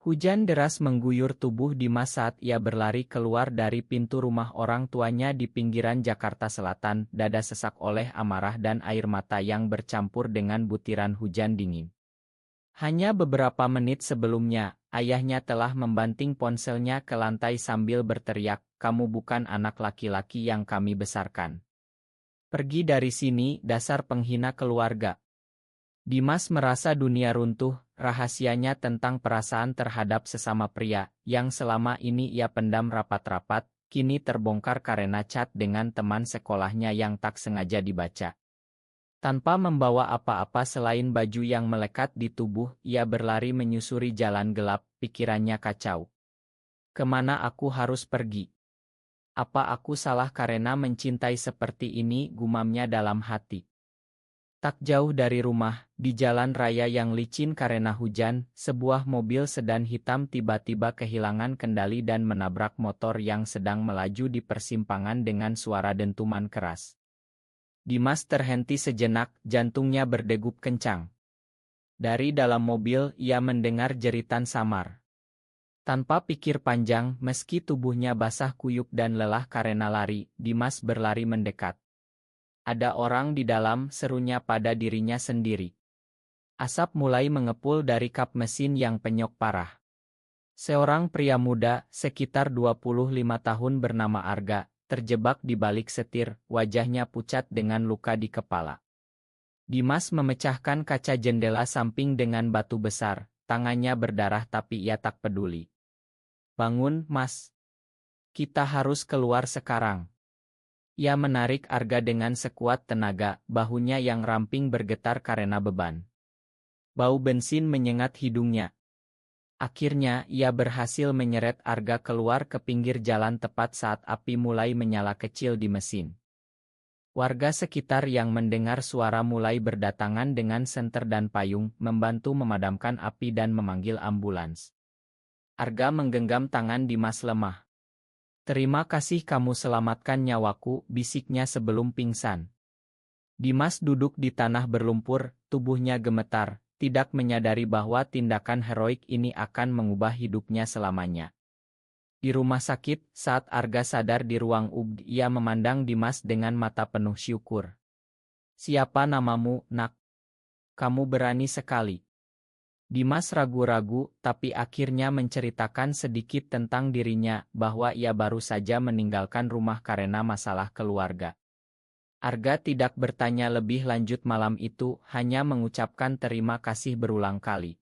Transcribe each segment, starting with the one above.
Hujan deras mengguyur tubuh Dimas saat ia berlari keluar dari pintu rumah orang tuanya di pinggiran Jakarta Selatan, dada sesak oleh amarah dan air mata yang bercampur dengan butiran hujan dingin. Hanya beberapa menit sebelumnya, ayahnya telah membanting ponselnya ke lantai sambil berteriak, "Kamu bukan anak laki-laki yang kami besarkan. Pergi dari sini, dasar penghina keluarga." Dimas merasa dunia runtuh, rahasianya tentang perasaan terhadap sesama pria, yang selama ini ia pendam rapat-rapat, kini terbongkar karena chat dengan teman sekolahnya yang tak sengaja dibaca. Tanpa membawa apa-apa selain baju yang melekat di tubuh, ia berlari menyusuri jalan gelap, pikirannya kacau. Kemana aku harus pergi? Apa aku salah karena mencintai seperti ini, gumamnya dalam hati. Tak jauh dari rumah, di jalan raya yang licin karena hujan, sebuah mobil sedan hitam tiba-tiba kehilangan kendali dan menabrak motor yang sedang melaju di persimpangan dengan suara dentuman keras. Dimas terhenti sejenak, jantungnya berdegup kencang. Dari dalam mobil, ia mendengar jeritan samar. Tanpa pikir panjang, meski tubuhnya basah kuyup dan lelah karena lari, Dimas berlari mendekat. "Ada orang di dalam," serunya pada dirinya sendiri. Asap mulai mengepul dari kap mesin yang penyok parah. Seorang pria muda, sekitar 25 tahun bernama Arga, terjebak di balik setir, wajahnya pucat dengan luka di kepala. Dimas memecahkan kaca jendela samping dengan batu besar, tangannya berdarah tapi ia tak peduli. "Bangun, Mas. Kita harus keluar sekarang." Ia menarik Arga dengan sekuat tenaga, bahunya yang ramping bergetar karena beban. Bau bensin menyengat hidungnya. Akhirnya, ia berhasil menyeret Arga keluar ke pinggir jalan tepat saat api mulai menyala kecil di mesin. Warga sekitar yang mendengar suara mulai berdatangan dengan senter dan payung, membantu memadamkan api dan memanggil ambulans. Arga menggenggam tangan Dimas lemah. "Terima kasih kamu selamatkan nyawaku," bisiknya sebelum pingsan. Dimas duduk di tanah berlumpur, tubuhnya gemetar, tidak menyadari bahwa tindakan heroik ini akan mengubah hidupnya selamanya. Di rumah sakit, saat Arga sadar di ruang UGD, ia memandang Dimas dengan mata penuh syukur. "Siapa namamu, Nak? Kamu berani sekali." Dimas ragu-ragu, tapi akhirnya menceritakan sedikit tentang dirinya, bahwa ia baru saja meninggalkan rumah karena masalah keluarga. Arga tidak bertanya lebih lanjut malam itu, hanya mengucapkan terima kasih berulang kali.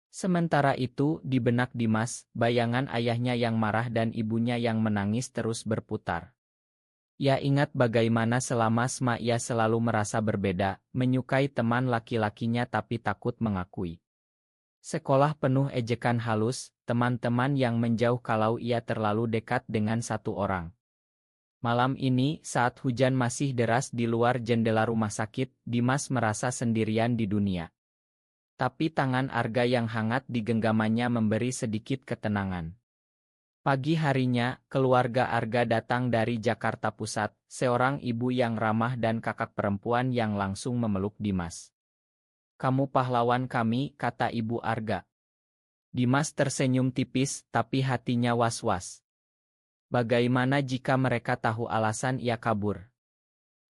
Sementara itu, di benak Dimas, bayangan ayahnya yang marah dan ibunya yang menangis terus berputar. Ia ingat bagaimana selama SMA ia selalu merasa berbeda, menyukai teman laki-lakinya tapi takut mengakui. Sekolah penuh ejekan halus, teman-teman yang menjauh kalau ia terlalu dekat dengan satu orang. Malam ini, saat hujan masih deras di luar jendela rumah sakit, Dimas merasa sendirian di dunia. Tapi tangan Arga yang hangat di genggamannya memberi sedikit ketenangan. Pagi harinya, keluarga Arga datang dari Jakarta Pusat, seorang ibu yang ramah dan kakak perempuan yang langsung memeluk Dimas. "Kamu pahlawan kami," kata Ibu Arga. Dimas tersenyum tipis, tapi hatinya was-was. Bagaimana jika mereka tahu alasan ia kabur?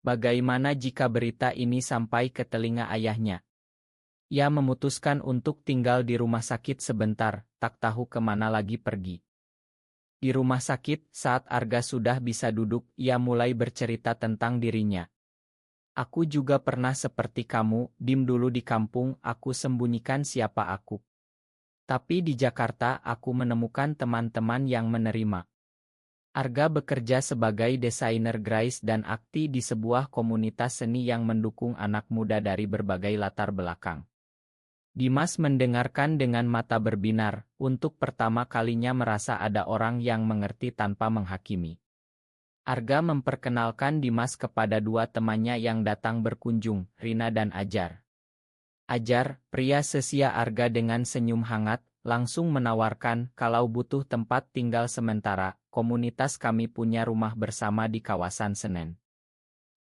Bagaimana jika berita ini sampai ke telinga ayahnya? Ia memutuskan untuk tinggal di rumah sakit sebentar, tak tahu kemana lagi pergi. Di rumah sakit, saat Arga sudah bisa duduk, ia mulai bercerita tentang dirinya. "Aku juga pernah seperti kamu, Dim, dulu di kampung aku sembunyikan siapa aku. Tapi di Jakarta aku menemukan teman-teman yang menerima." Arga bekerja sebagai desainer grafis dan aktif di sebuah komunitas seni yang mendukung anak muda dari berbagai latar belakang. Dimas mendengarkan dengan mata berbinar, untuk pertama kalinya merasa ada orang yang mengerti tanpa menghakimi. Arga memperkenalkan Dimas kepada dua temannya yang datang berkunjung, Rina dan Ajar. Ajar, pria sesia Arga dengan senyum hangat, langsung menawarkan, "Kalau butuh tempat tinggal sementara, komunitas kami punya rumah bersama di kawasan Senen."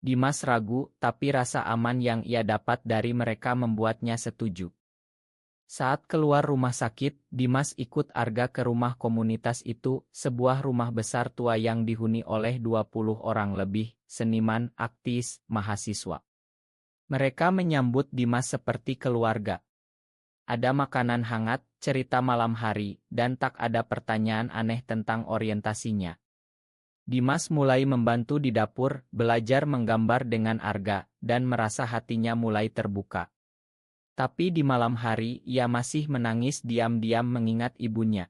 Dimas ragu, tapi rasa aman yang ia dapat dari mereka membuatnya setuju. Saat keluar rumah sakit, Dimas ikut Arga ke rumah komunitas itu, sebuah rumah besar tua yang dihuni oleh 20 orang lebih, seniman, aktis, mahasiswa. Mereka menyambut Dimas seperti keluarga. Ada makanan hangat, cerita malam hari, dan tak ada pertanyaan aneh tentang orientasinya. Dimas mulai membantu di dapur, belajar menggambar dengan Arga, dan merasa hatinya mulai terbuka. Tapi di malam hari, ia masih menangis diam-diam mengingat ibunya.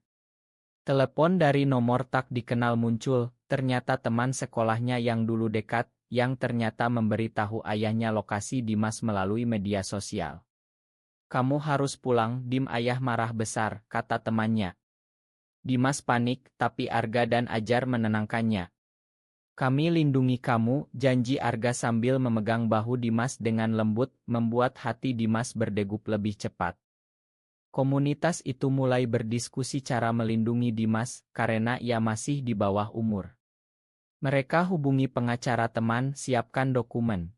Telepon dari nomor tak dikenal muncul, ternyata teman sekolahnya yang dulu dekat, yang ternyata memberitahu ayahnya lokasi Dimas melalui media sosial. "Kamu harus pulang, Dim, ayah marah besar," kata temannya. Dimas panik, tapi Arga dan Ajar menenangkannya. "Kami lindungi kamu," janji Arga sambil memegang bahu Dimas dengan lembut, membuat hati Dimas berdegup lebih cepat. Komunitas itu mulai berdiskusi cara melindungi Dimas, karena ia masih di bawah umur. Mereka hubungi pengacara teman, siapkan dokumen.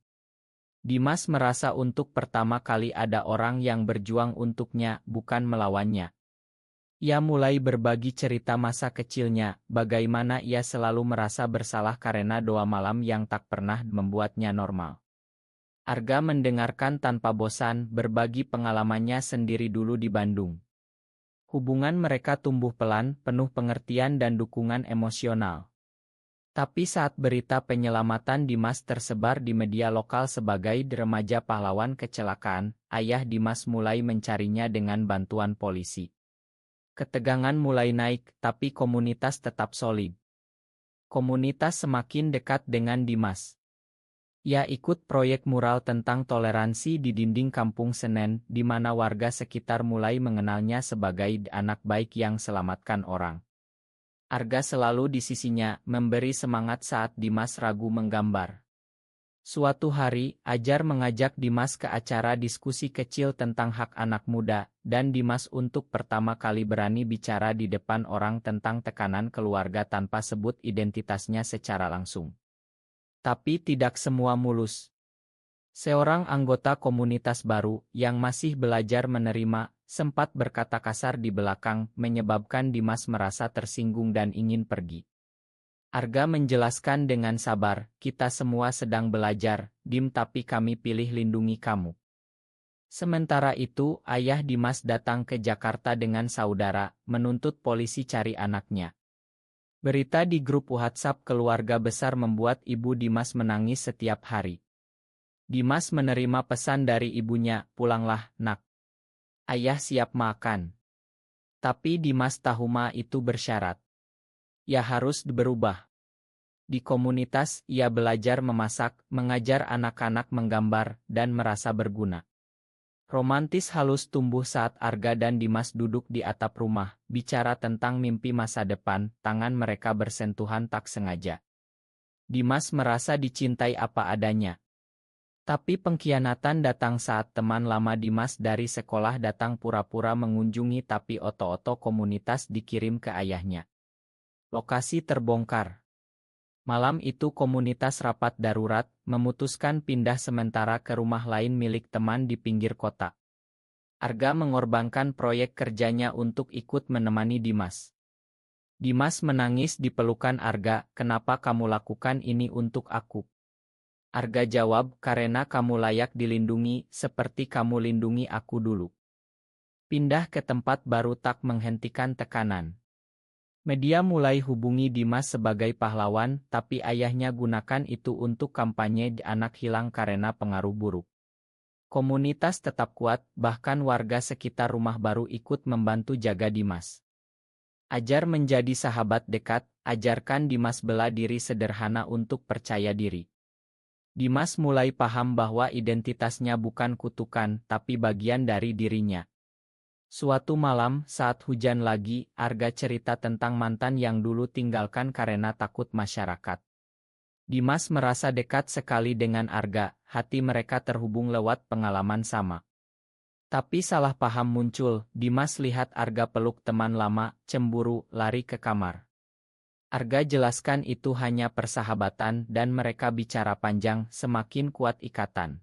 Dimas merasa untuk pertama kali ada orang yang berjuang untuknya, bukan melawannya. Ia mulai berbagi cerita masa kecilnya, bagaimana ia selalu merasa bersalah karena doa malam yang tak pernah membuatnya normal. Arga mendengarkan tanpa bosan, berbagi pengalamannya sendiri dulu di Bandung. Hubungan mereka tumbuh pelan, penuh pengertian dan dukungan emosional. Tapi saat berita penyelamatan Dimas tersebar di media lokal sebagai remaja pahlawan kecelakaan, ayah Dimas mulai mencarinya dengan bantuan polisi. Ketegangan mulai naik, tapi komunitas tetap solid. Komunitas semakin dekat dengan Dimas. Ia ikut proyek mural tentang toleransi di dinding Kampung Senen, di mana warga sekitar mulai mengenalnya sebagai anak baik yang selamatkan orang. Arga selalu di sisinya, memberi semangat saat Dimas ragu menggambar. Suatu hari, Ajar mengajak Dimas ke acara diskusi kecil tentang hak anak muda, dan Dimas untuk pertama kali berani bicara di depan orang tentang tekanan keluarga tanpa sebut identitasnya secara langsung. Tapi tidak semua mulus. Seorang anggota komunitas baru, yang masih belajar menerima, sempat berkata kasar di belakang, menyebabkan Dimas merasa tersinggung dan ingin pergi. Arga menjelaskan dengan sabar, "Kita semua sedang belajar, Dim, tapi kami pilih lindungi kamu." Sementara itu, ayah Dimas datang ke Jakarta dengan saudara, menuntut polisi cari anaknya. Berita di grup WhatsApp keluarga besar membuat ibu Dimas menangis setiap hari. Dimas menerima pesan dari ibunya, "Pulanglah, nak. Ayah siap makan." Tapi Dimas tahu itu bersyarat. Ya harus berubah. Di komunitas, ia belajar memasak, mengajar anak-anak menggambar, dan merasa berguna. Romantis halus tumbuh saat Arga dan Dimas duduk di atap rumah, bicara tentang mimpi masa depan, tangan mereka bersentuhan tak sengaja. Dimas merasa dicintai apa adanya. Tapi pengkhianatan datang saat teman lama Dimas dari sekolah datang pura-pura mengunjungi tapi oto-oto komunitas dikirim ke ayahnya. Lokasi terbongkar. Malam itu komunitas rapat darurat, memutuskan pindah sementara ke rumah lain milik teman di pinggir kota. Arga mengorbankan proyek kerjanya untuk ikut menemani Dimas. Dimas menangis di pelukan Arga, "Kenapa kamu lakukan ini untuk aku?" Arga jawab, "Karena kamu layak dilindungi, seperti kamu lindungi aku dulu." Pindah ke tempat baru tak menghentikan tekanan. Media mulai hubungi Dimas sebagai pahlawan, tapi ayahnya gunakan itu untuk kampanye anak hilang karena pengaruh buruk. Komunitas tetap kuat, bahkan warga sekitar rumah baru ikut membantu jaga Dimas. Ajar menjadi sahabat dekat, ajarkan Dimas bela diri sederhana untuk percaya diri. Dimas mulai paham bahwa identitasnya bukan kutukan, tapi bagian dari dirinya. Suatu malam, saat hujan lagi, Arga cerita tentang mantan yang dulu tinggalkan karena takut masyarakat. Dimas merasa dekat sekali dengan Arga, hati mereka terhubung lewat pengalaman sama. Tapi salah paham muncul, Dimas lihat Arga peluk teman lama, cemburu, lari ke kamar. Arga jelaskan itu hanya persahabatan dan mereka bicara panjang, semakin kuat ikatan.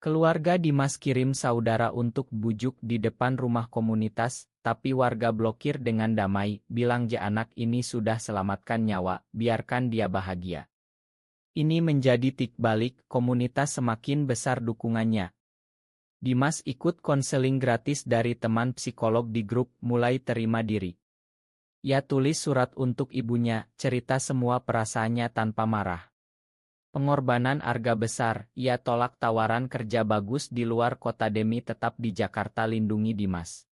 Keluarga Dimas kirim saudara untuk bujuk di depan rumah komunitas, tapi warga blokir dengan damai, bilang anak ini sudah selamatkan nyawa, biarkan dia bahagia. Ini menjadi tik balik, komunitas semakin besar dukungannya. Dimas ikut konseling gratis dari teman psikolog di grup Mulai Terima Diri. Ia tulis surat untuk ibunya, cerita semua perasaannya tanpa marah. Pengorbanan harga besar, ia tolak tawaran kerja bagus di luar kota demi tetap di Jakarta lindungi Dimas.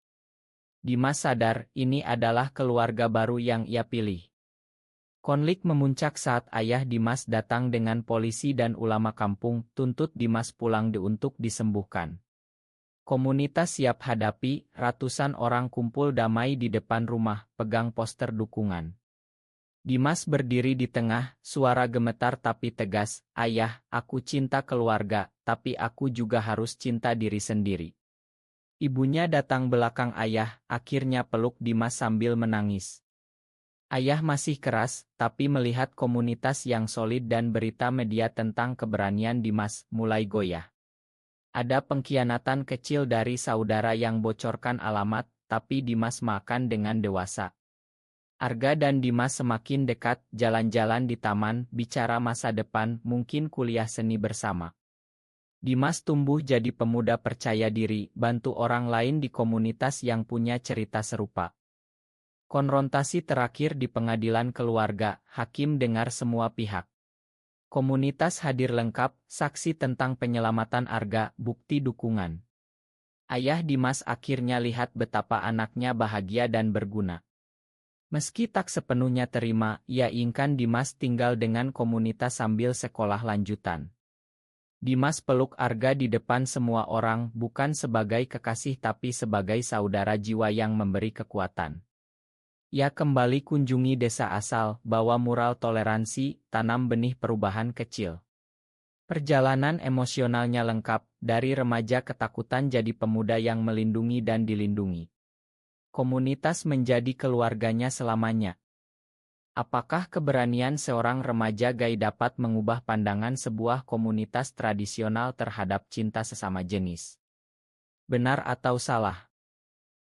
Dimas sadar, ini adalah keluarga baru yang ia pilih. Konflik memuncak saat ayah Dimas datang dengan polisi dan ulama kampung, tuntut Dimas pulang untuk disembuhkan. Komunitas siap hadapi, ratusan orang kumpul damai di depan rumah, pegang poster dukungan. Dimas berdiri di tengah, suara gemetar tapi tegas, "Ayah, aku cinta keluarga, tapi aku juga harus cinta diri sendiri." Ibunya datang belakang ayah, akhirnya peluk Dimas sambil menangis. Ayah masih keras, tapi melihat komunitas yang solid dan berita media tentang keberanian Dimas, mulai goyah. Ada pengkhianatan kecil dari saudara yang bocorkan alamat, tapi Dimas makan dengan dewasa. Arga dan Dimas semakin dekat, jalan-jalan di taman, bicara masa depan, mungkin kuliah seni bersama. Dimas tumbuh jadi pemuda percaya diri, bantu orang lain di komunitas yang punya cerita serupa. Konfrontasi terakhir di pengadilan keluarga, hakim dengar semua pihak. Komunitas hadir lengkap, saksi tentang penyelamatan Arga, bukti dukungan. Ayah Dimas akhirnya lihat betapa anaknya bahagia dan berguna. Meski tak sepenuhnya terima, ia inginkan Dimas tinggal dengan komunitas sambil sekolah lanjutan. Dimas peluk Arga di depan semua orang, bukan sebagai kekasih tapi sebagai saudara jiwa yang memberi kekuatan. Ia kembali kunjungi desa asal, bawa mural toleransi, tanam benih perubahan kecil. Perjalanan emosionalnya lengkap, dari remaja ketakutan jadi pemuda yang melindungi dan dilindungi. Komunitas menjadi keluarganya selamanya. Apakah keberanian seorang remaja gay dapat mengubah pandangan sebuah komunitas tradisional terhadap cinta sesama jenis? Benar atau salah?